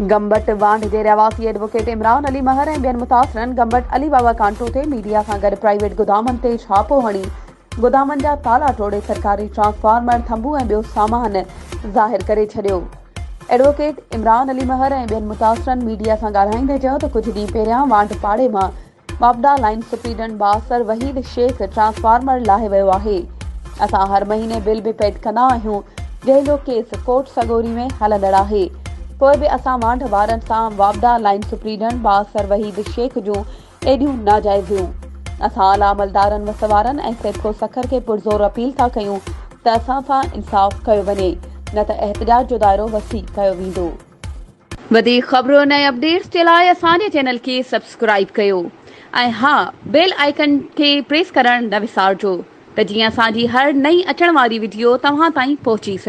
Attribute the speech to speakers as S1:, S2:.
S1: गंबट वांड जे रहवासी एडवोकेट इमरान अली महर ऐं ॿियनि मुतासिरनि गंबट अली बाबा कांटो ते मीडिया सां गॾु प्राइवेट गोदामनि ते छापो हणी गोदामनि जा ताला तोड़े सरकारी ट्रांसफार्मर थंबू ऐं ॿियो सामान ज़ाहिर करे छॾियो। एडवोकेट इमरान अली महर ऐं ॿियनि मुतासिरनि मीडिया सां ॻाल्हाईंदे चयो त कुझु ॾींहं पहिरियां वांड पाड़े मां वापदा लाइन सुप्रीडेंट बासर वहीद शेख ट्रांसफार्मर लाहे वियो आहे। असां हर महीने बिल बि पेड कंदा आहियूं जंहिंजो केस कोर्ट सगोरी में हलंदड़ आहे। पोइ बि असां वांड वारनि सां वापदा लाइन सुप्रीडेंट बासर वहीद शेख जूं एॾियूं नाजाइज़ियूं। असां आला अमलदारनि वसवारनि ऐं सेठो सखर खे पुरज़ोर अपील था कयूं त असां सां इंसाफ़ कयो वञे, न त एहतजाज जो दाइरो वसी कयो वेंदो। वधीक ख़बरुनि ऐं अपडेट्स जे लाइ असांजे चैनल खे सब्सक्राइब कयो ऐं हा बेल आइकन खे प्रेस करणु न विसारिजो त जीअं असांजी हर नई अचण वारी वीडियो तव्हां ताईं पहुची सघे।